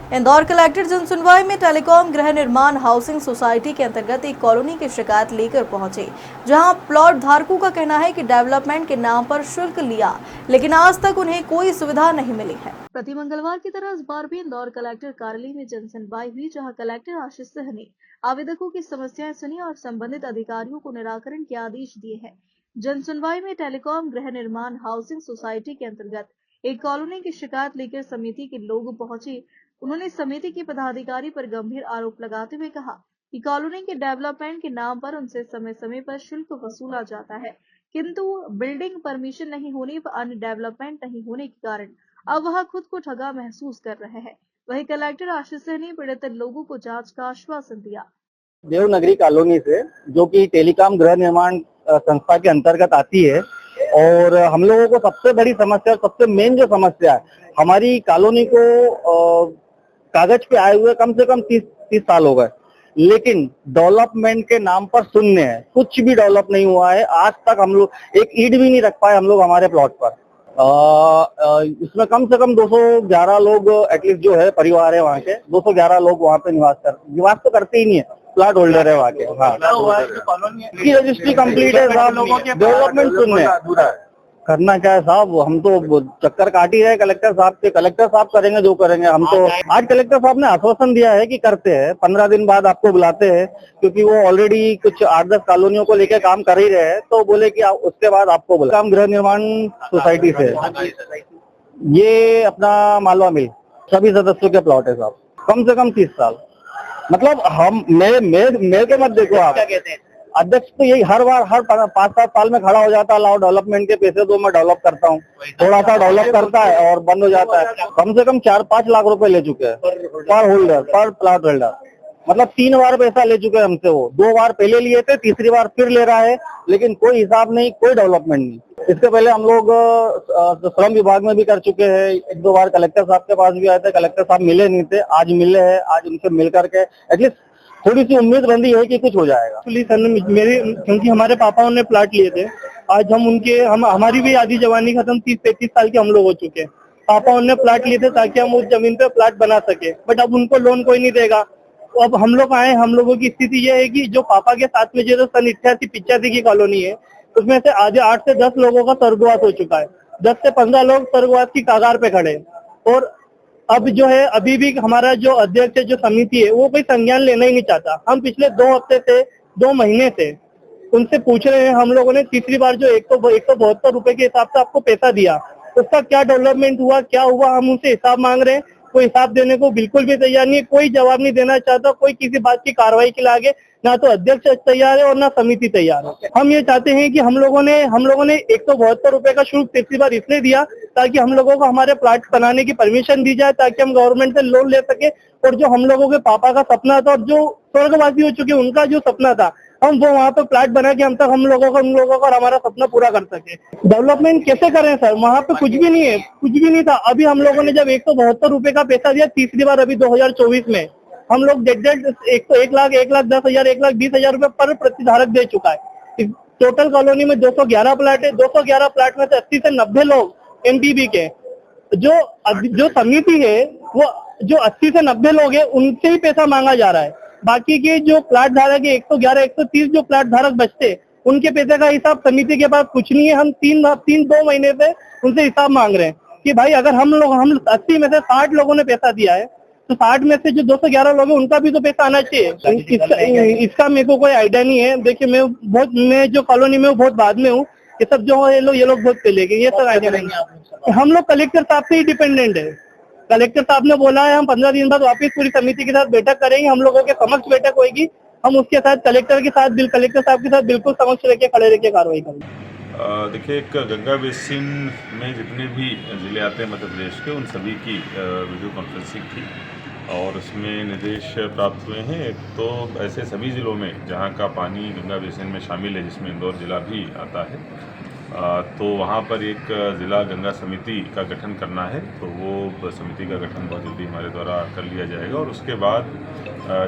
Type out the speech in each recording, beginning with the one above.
Indore collector जनसुनवाई में telecom गृह निर्माण हाउसिंग सोसाइटी के अंतर्गत एक कॉलोनी की शिकायत लेकर पहुंचे, जहां प्लॉट धारकों का कहना है कि डेवलपमेंट के नाम पर शुल्क लिया, लेकिन आज तक उन्हें कोई सुविधा नहीं मिली है। प्रति मंगलवार की तरह इस बार भी इंदौर कलेक्टर कार्यालय में जनसुनवाई हुई, जहां कलेक्टर आशीष सिंह ने आवेदकों की समस्याएं सुनी और संबंधित अधिकारियों को निराकरण के आदेश दिए हैं। जनसुनवाई में टेलीकॉम गृह निर्माण हाउसिंग सोसाइटी के अंतर्गत एक कॉलोनी की शिकायत लेकर समिति के लोग पहुंचे। उन्होंने समिति के पदाधिकारी पर गंभीर आरोप लगाते हुए कहा कि कॉलोनी के डेवलपमेंट के नाम पर उनसे समय समय पर शुल्क वसूला जाता है, किंतु बिल्डिंग परमिशन नहीं होने व अन्य डेवलपमेंट नहीं होने के कारण अब वह खुद को ठगा महसूस कर रहे हैं। वहीं कलेक्टर आशीष सिंह ने पीड़ित लोगों को जांच का आश्वासन दिया। देवनगरी कॉलोनी से, जो कि टेलीकॉम गृह निर्माण संस्था के अंतर्गत आती है, और हम लोगों को सबसे बड़ी समस्या, सबसे मेन जो समस्या है, हमारी कॉलोनी को कागज पे आए हुए कम से कम 30 साल हो गए, लेकिन डेवलपमेंट के नाम पर शून्य है। कुछ भी डेवलप नहीं हुआ है। आज तक हम लोग एक ईंट भी नहीं रख पाए हम लोग हमारे प्लॉट पर। इसमें कम से कम 211 लोग एटलीस्ट जो है परिवार है वहाँ के, 211 लोग वहाँ पे निवास तो करते ही नहीं है, प्लॉट होल्डर है वहाँ के। हाँ, इसकी रजिस्ट्री कंप्लीट है साहब, डेवलपमेंट शून्य है। करना क्या है साहब, हम तो चक्कर काट ही रहे कलेक्टर साहब के। कलेक्टर साहब करेंगे जो करेंगे। हम तो आज कलेक्टर साहब ने आश्वासन दिया है कि करते हैं, 15 दिन बाद आपको बुलाते हैं, क्योंकि वो ऑलरेडी कुछ 8-10 कॉलोनियों को लेकर काम कर ही रहे हैं। तो बोले कि उसके बाद आपको बुला। काम गृह निर्माण सोसाइटी से, ये अपना मालवा मिल, सभी सदस्यों के प्लॉट है साहब, कम से कम 30 साल। मतलब हम मेरे के मत देखो आप, अध्यक्ष तो यही हर बार हर 5-7 साल में खड़ा हो जाता है, लाओ डेवलपमेंट के पैसे दो, मैं डेवलप करता हूँ। थोड़ा सा डेवलप करता है और बंद हो जाता है। कम से कम 4-5 लाख रुपए ले चुके हैं पर होल्डर, पर प्लॉट होल्डर। मतलब 3 बार पैसा ले चुके हैं हमसे। वो 2 बार पहले लिए थे, तीसरी बार फिर ले रहा है, लेकिन कोई हिसाब नहीं, कोई डेवलपमेंट नहीं। इससे पहले हम लोग श्रम विभाग में भी कर चुके हैं, 1-2 बार कलेक्टर साहब के पास भी आए थे, कलेक्टर साहब मिले नहीं थे। आज मिले हैं, आज उनसे मिल करके एटलीस्ट थोड़ी सी उम्मीद बंदी है कि कुछ हो जाएगा। क्योंकि हमारे पापाओं ने प्लाट लिए थे, आज हमारी भी आधी जवानी खत्म, 30-35 साल के हम लोग हो चुके हैं। पापाओं ने प्लाट लिए थे ताकि हम उस जमीन पे प्लाट बना सके, बट अब उनको लोन कोई नहीं देगा। तो अब हम लोग आए, हम लोगों की स्थिति ये है कि जो पापा के साथ में जो सन 88-85 की कॉलोनी है, उसमें से आज 8 से 10 लोगों का स्वर्गवास हो चुका है। 10 से 15 लोग स्वर्गवास की कगार पे खड़े हैं। और अब जो है, अभी भी हमारा जो अध्यक्ष है, जो समिति है, वो कोई संज्ञान लेना ही नहीं चाहता। हम पिछले 2 हफ्ते से, 2 महीने से उनसे पूछ रहे हैं। हम लोगों ने तीसरी बार जो 172 रुपए के हिसाब से आपको पैसा दिया, उसका क्या डेवलपमेंट हुआ, क्या हुआ, हम उनसे हिसाब मांग रहे हैं। कोई हिसाब देने को बिल्कुल भी तैयार नहीं है, कोई जवाब नहीं देना चाहता, कोई किसी बात की कार्रवाई के लिए आगे ना तो अध्यक्ष तैयार है और ना समिति तैयार है। हम ये चाहते हैं कि हम लोगों ने 172 रुपए का शुल्क तीसरी बार इसलिए दिया ताकि हम लोगों को हमारे प्लाट बनाने की परमिशन दी जाए, ताकि हम गवर्नमेंट से लोन ले सके, और जो हम लोगों के पापा का सपना था और जो स्वर्गवासी हो चुके उनका जो सपना था, हम वो वहाँ पे प्लाट बना के हम तक उन लोगों का और हमारा सपना पूरा कर सके। डेवलपमेंट कैसे करें सर, वहाँ पे कुछ भी नहीं है, कुछ भी नहीं था। अभी हम लोगों ने जब 172 रुपए का पैसा दिया तीसरी बार, अभी 2024 में हम लोग 1,10,000, 1,20,000 रुपए पर प्रतिधारक दे चुका है। टोटल कॉलोनी में 211 प्लाट है, 211 प्लाट में से 80 से 90 लोग एमटीबी के। जो समिति है, वो जो 80 से 90 लोग हैं, उनसे ही पैसा मांगा जा रहा है। बाकी के जो प्लाट धारक है, 111, 130 जो प्लाट धारक बचते, उनके पैसे का हिसाब समिति के पास कुछ नहीं है। हम 2 महीने से उनसे हिसाब मांग रहे हैं कि भाई, अगर हम 80 में से 60 लोगों ने पैसा दिया है, तो 60 में से जो 211 लोग हैं, उनका भी तो पैसा आना चाहिए। इसका मेरे को कोई आइडिया नहीं है। देखिए, मैं जो कॉलोनी में हूँ, बहुत बाद में हूँ। ये सब जो है, ये लोग बहुत पहले के, ये सब आइडिया नहीं है। हम लोग कलेक्टर साहब से ही डिपेंडेंट है। कलेक्टर साहब ने बोला है हम 15 दिन बाद वापस पूरी समिति के साथ बैठक करेंगे, हम लोगों के समक्ष बैठक होगी। हम उसके साथ कलेक्टर साहब के साथ बिल्कुल समक्ष रह के खड़े रह के कार्रवाई करेंगे। देखिए, एक गंगा बेसिन में जितने भी जिले आते हैं मध्य प्रदेश के, उन सभी की वीडियो कॉन्फ्रेंसिंग थी और उसमें निर्देश प्राप्त हुए हैं। एक तो ऐसे सभी ज़िलों में जहां का पानी गंगा बेसिन में शामिल है, जिसमें इंदौर ज़िला भी आता है, तो वहाँ पर एक ज़िला गंगा समिति का गठन करना है, तो वो समिति का गठन बहुत जल्दी हमारे द्वारा कर लिया जाएगा और उसके बाद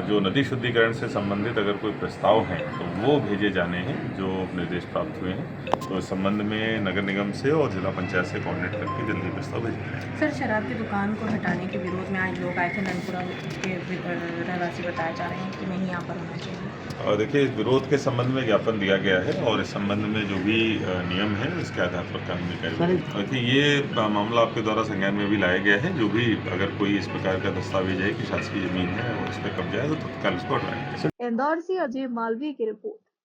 जो नदी शुद्धिकरण से संबंधित अगर कोई प्रस्ताव हैं तो वो भेजे जाने हैं जो निर्देश प्राप्त हुए हैं। तो इस संबंध में नगर निगम से और जिला पंचायत से कोऑर्डिनेट करके जल्दी प्रस्ताव भेजे जाएंगे। सर, शराब की दुकान को हटाने के विरोध में आज लोग आए थे। ननपुरा के रहवासी बताए जा रहे हैं कि नहीं यहाँ पर होना चाहिए। और देखिए, इस विरोध के संबंध में ज्ञापन दिया गया है और इस संबंध में जो भी नियम है उसके आधार पर कानूनी कार्रवाई। देखिए, ये मामला आपके द्वारा संज्ञान में भी लाया गया है। जो भी अगर कोई इस प्रकार का दस्तावेज है कि शासकीय जमीन है और इस पर कब्जा है तो तत्काल उसको हटाएंगे। इंदौर से अजय मालवीय की रिपोर्ट।